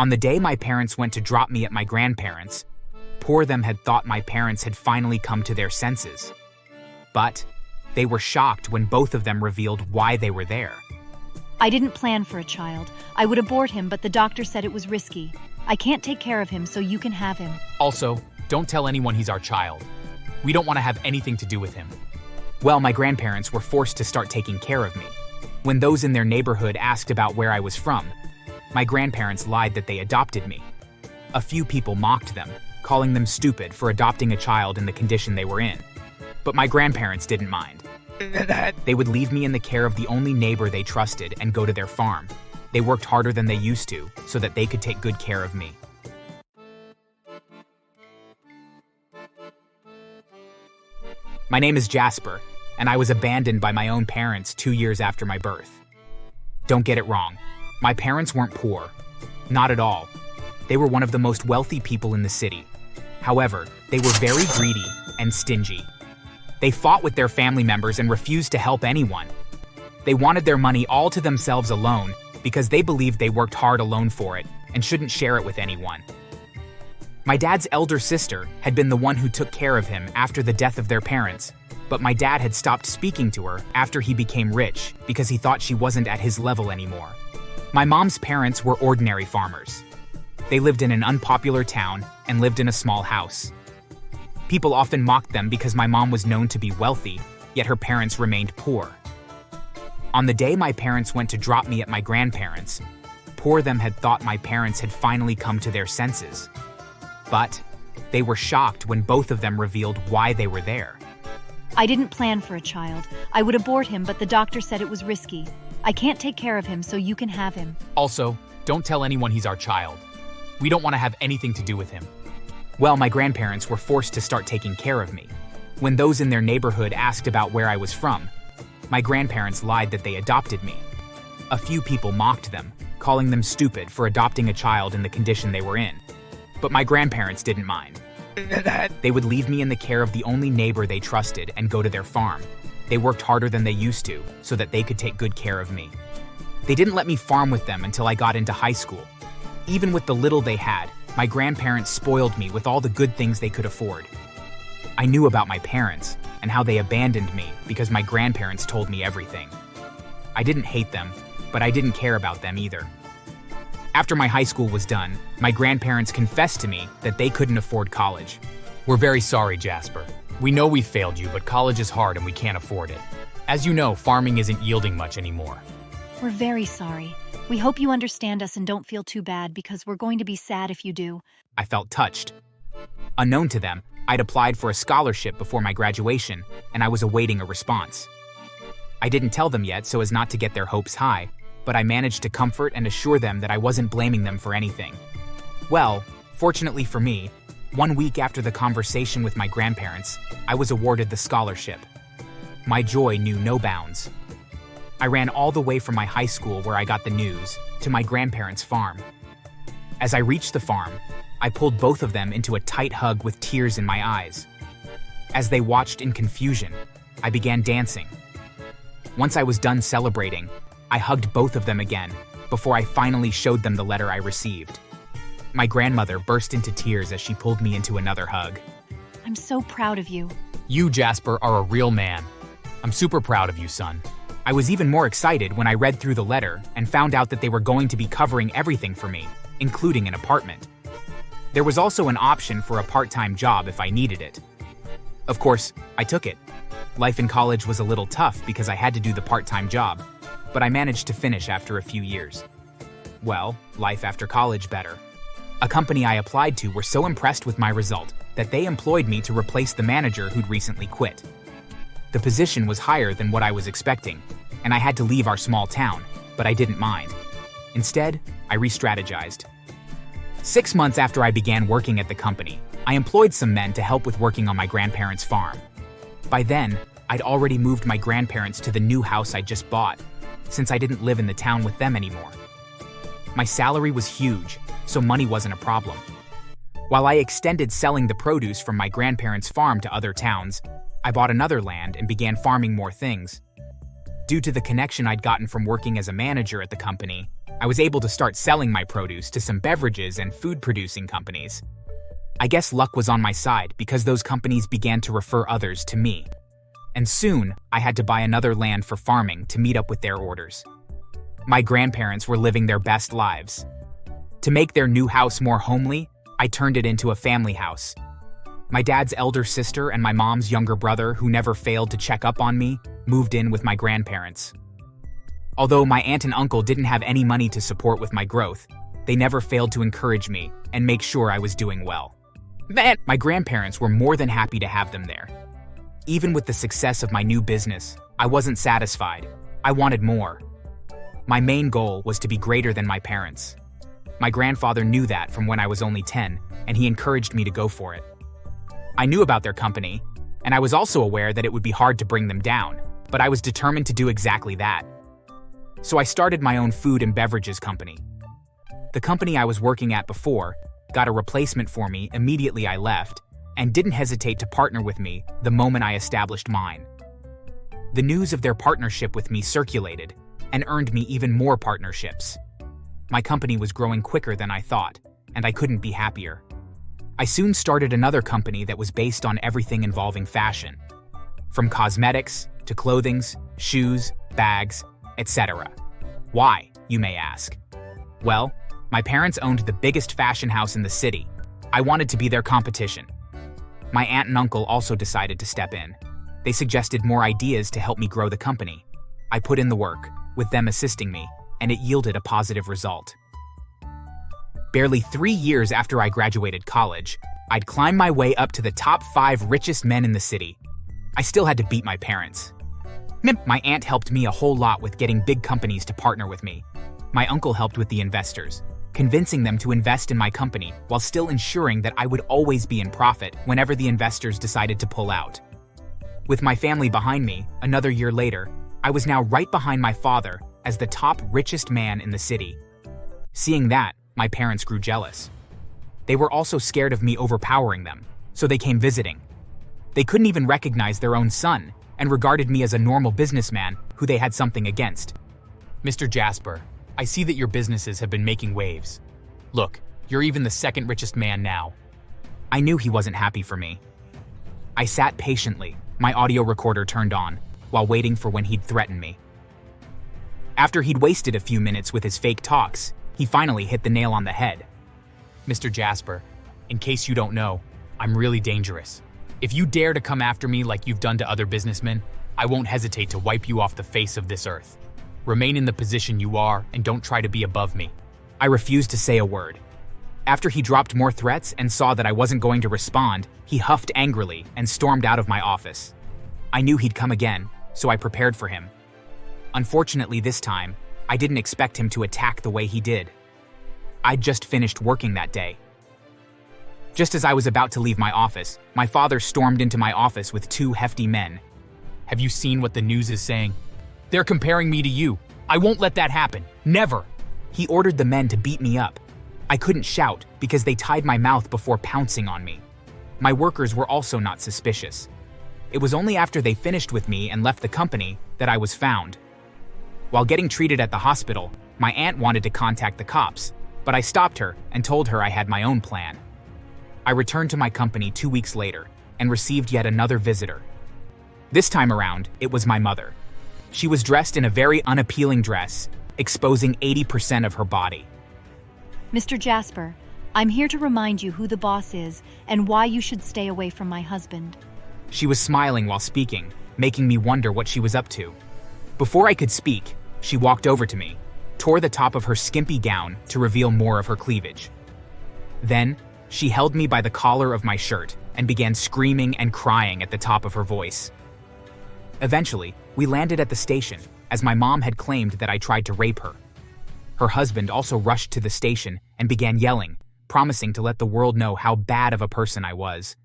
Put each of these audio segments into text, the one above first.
On the day my parents went to drop me at my grandparents', poor them had thought my parents had finally come to their senses. But they were shocked when both of them revealed why they were there. I didn't plan for a child. I would abort him, but the doctor said it was risky. I can't take care of him, so you can have him. Also, don't tell anyone he's our child. We don't want to have anything to do with him. Well, my grandparents were forced to start taking care of me. When those in their neighborhood asked about where I was from, my grandparents lied that they adopted me. A few people mocked them, calling them stupid for adopting a child in the condition they were in. But my grandparents didn't mind. They would leave me in the care of the only neighbor they trusted and go to their farm. They worked harder than they used to so that they could take good care of me. My name is Jasper, and I was abandoned by my own parents 2 years after my birth. Don't get it wrong. My parents weren't poor. Not at all. They were one of the most wealthy people in the city. However, they were very greedy and stingy. They fought with their family members and refused to help anyone. They wanted their money all to themselves alone because they believed they worked hard alone for it and shouldn't share it with anyone. My dad's elder sister had been the one who took care of him after the death of their parents, but my dad had stopped speaking to her after he became rich because he thought she wasn't at his level anymore. My mom's parents were ordinary farmers. They lived in an unpopular town and lived in a small house. People often mocked them because my mom was known to be wealthy, yet her parents remained poor. On the day my parents went to drop me at my grandparents', poor them had thought my parents had finally come to their senses. But they were shocked when both of them revealed why they were there. I didn't plan for a child. I would abort him, but the doctor said it was risky. I can't take care of him, so you can have him. Also, don't tell anyone he's our child. We don't want to have anything to do with him. Well, my grandparents were forced to start taking care of me. When those in their neighborhood asked about where I was from, my grandparents lied that they adopted me. A few people mocked them, calling them stupid for adopting a child in the condition they were in. But my grandparents didn't mind. They would leave me in the care of the only neighbor they trusted and go to their farm. They worked harder than they used to so that they could take good care of me. They didn't let me farm with them until I got into high school. Even with the little they had, my grandparents spoiled me with all the good things they could afford. I knew about my parents and how they abandoned me because my grandparents told me everything. I didn't hate them, but I didn't care about them either. After my high school was done, my grandparents confessed to me that they couldn't afford college. We're very sorry, Jasper. We know we failed you, but college is hard and we can't afford it. As you know, farming isn't yielding much anymore. We're very sorry. We hope you understand us and don't feel too bad because we're going to be sad if you do. I felt touched. Unknown to them, I'd applied for a scholarship before my graduation, and I was awaiting a response. I didn't tell them yet so as not to get their hopes high, but I managed to comfort and assure them that I wasn't blaming them for anything. Well, fortunately for me, 1 week after the conversation with my grandparents, I was awarded the scholarship. My joy knew no bounds. I ran all the way from my high school where I got the news to my grandparents' farm. As I reached the farm, I pulled both of them into a tight hug with tears in my eyes. As they watched in confusion, I began dancing. Once I was done celebrating, I hugged both of them again before I finally showed them the letter I received. My grandmother burst into tears as she pulled me into another hug. I'm so proud of you. You, Jasper, are a real man. I'm super proud of you, son. I was even more excited when I read through the letter and found out that they were going to be covering everything for me, including an apartment. There was also an option for a part-time job if I needed it. Of course, I took it. Life in college was a little tough because I had to do the part-time job, but I managed to finish after a few years. Well, life after college better. A company I applied to were so impressed with my result that they employed me to replace the manager who'd recently quit. The position was higher than what I was expecting, and I had to leave our small town, but I didn't mind. Instead, I re-strategized. 6 months after I began working at the company, I employed some men to help with working on my grandparents' farm. By then, I'd already moved my grandparents to the new house I just bought, since I didn't live in the town with them anymore. My salary was huge, so money wasn't a problem. While I extended selling the produce from my grandparents' farm to other towns, I bought another land and began farming more things. Due to the connection I'd gotten from working as a manager at the company, I was able to start selling my produce to some beverages and food-producing companies. I guess luck was on my side because those companies began to refer others to me. And soon, I had to buy another land for farming to meet up with their orders. My grandparents were living their best lives. To make their new house more homely, I turned it into a family house. My dad's elder sister and my mom's younger brother, who never failed to check up on me, moved in with my grandparents. Although my aunt and uncle didn't have any money to support with my growth, they never failed to encourage me and make sure I was doing well. My grandparents were more than happy to have them there. Even with the success of my new business, I wasn't satisfied. I wanted more. My main goal was to be greater than my parents. My grandfather knew that from when I was only 10, and he encouraged me to go for it. I knew about their company, and I was also aware that it would be hard to bring them down, but I was determined to do exactly that. So I started my own food and beverages company. The company I was working at before got a replacement for me immediately I left, and didn't hesitate to partner with me the moment I established mine. The news of their partnership with me circulated, and earned me even more partnerships. My company was growing quicker than I thought, and I couldn't be happier. I soon started another company that was based on everything involving fashion, from cosmetics to clothings, shoes, bags, etc. Why, you may ask? Well, my parents owned the biggest fashion house in the city. I wanted to be their competition. My aunt and uncle also decided to step in. They suggested more ideas to help me grow the company. I put in the work, with them assisting me, and it yielded a positive result. Barely 3 years after I graduated college, I'd climbed my way up to the top 5 richest men in the city. I still had to beat my parents. My aunt helped me a whole lot with getting big companies to partner with me. My uncle helped with the investors, convincing them to invest in my company while still ensuring that I would always be in profit whenever the investors decided to pull out. With my family behind me, another year later, I was now right behind my father as the top richest man in the city. Seeing that, my parents grew jealous. They were also scared of me overpowering them, so they came visiting. They couldn't even recognize their own son and regarded me as a normal businessman who they had something against. Mr. Jasper, I see that your businesses have been making waves. Look, you're even the second richest man now. I knew he wasn't happy for me. I sat patiently, my audio recorder turned on, while waiting for when he'd threaten me. After he'd wasted a few minutes with his fake talks, he finally hit the nail on the head. Mr. Jasper, in case you don't know, I'm really dangerous. If you dare to come after me like you've done to other businessmen, I won't hesitate to wipe you off the face of this earth. Remain in the position you are and don't try to be above me. I refused to say a word. After he dropped more threats and saw that I wasn't going to respond, he huffed angrily and stormed out of my office. I knew he'd come again, so I prepared for him. Unfortunately, this time, I didn't expect him to attack the way he did. I'd just finished working that day. Just as I was about to leave my office, my father stormed into my office with 2 hefty men. Have you seen what the news is saying? They're comparing me to you. I won't let that happen. Never. He ordered the men to beat me up. I couldn't shout because they tied my mouth before pouncing on me. My workers were also not suspicious. It was only after they finished with me and left the company that I was found. While getting treated at the hospital, my aunt wanted to contact the cops, but I stopped her and told her I had my own plan. I returned to my company 2 weeks later and received yet another visitor. This time around, it was my mother. She was dressed in a very unappealing dress, exposing 80% of her body. Mr. Jasper, I'm here to remind you who the boss is and why you should stay away from my husband. She was smiling while speaking, making me wonder what she was up to. Before I could speak, she walked over to me, tore the top of her skimpy gown to reveal more of her cleavage. Then, she held me by the collar of my shirt and began screaming and crying at the top of her voice. Eventually, we landed at the station, as my mom had claimed that I tried to rape her. Her husband also rushed to the station and began yelling, promising to let the world know how bad of a person I was.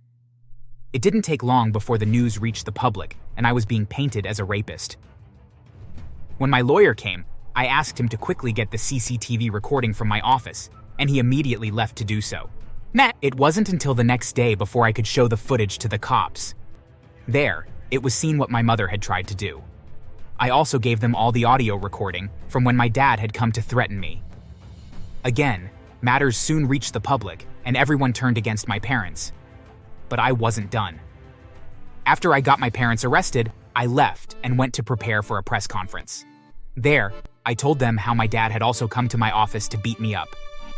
It didn't take long before the news reached the public and I was being painted as a rapist. When my lawyer came, I asked him to quickly get the CCTV recording from my office, and he immediately left to do so. It wasn't until the next day before I could show the footage to the cops. There, it was seen what my mother had tried to do. I also gave them all the audio recording from when my dad had come to threaten me. Again, matters soon reached the public, and everyone turned against my parents. But I wasn't done. After I got my parents arrested, I left and went to prepare for a press conference. There, I told them how my dad had also come to my office to beat me up,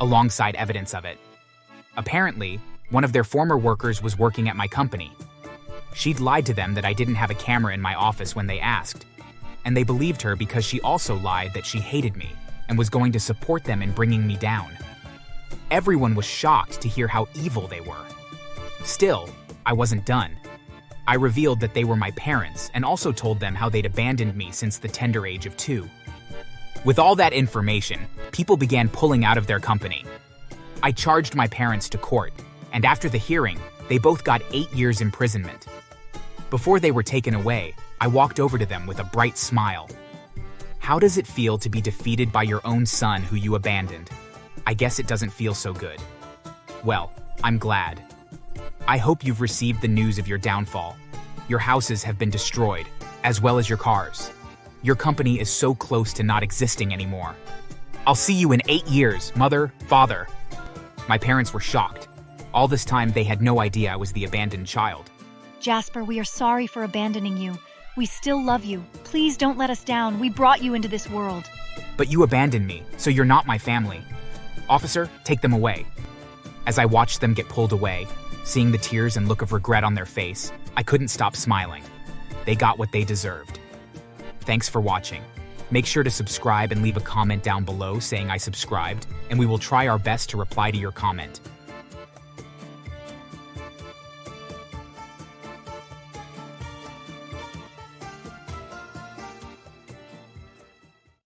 alongside evidence of it. Apparently, one of their former workers was working at my company. She'd lied to them that I didn't have a camera in my office when they asked, and they believed her because she also lied that she hated me and was going to support them in bringing me down. Everyone was shocked to hear how evil they were. Still, I wasn't done. I revealed that they were my parents and also told them how they'd abandoned me since the tender age of 2. With all that information, people began pulling out of their company. I charged my parents to court, and after the hearing, they both got 8 years imprisonment. Before they were taken away, I walked over to them with a bright smile. How does it feel to be defeated by your own son who you abandoned? I guess it doesn't feel so good. Well, I'm glad. I hope you've received the news of your downfall. Your houses have been destroyed, as well as your cars. Your company is so close to not existing anymore. I'll see you in 8 years, mother, father. My parents were shocked. All this time, they had no idea I was the abandoned child. Jasper, we are sorry for abandoning you. We still love you. Please don't let us down. We brought you into this world. But you abandoned me, so you're not my family. Officer, take them away. As I watched them get pulled away, seeing the tears and look of regret on their face, I couldn't stop smiling. They got what they deserved. Thanks for watching. Make sure to subscribe and leave a comment down below saying I subscribed, and we will try our best to reply to your comment.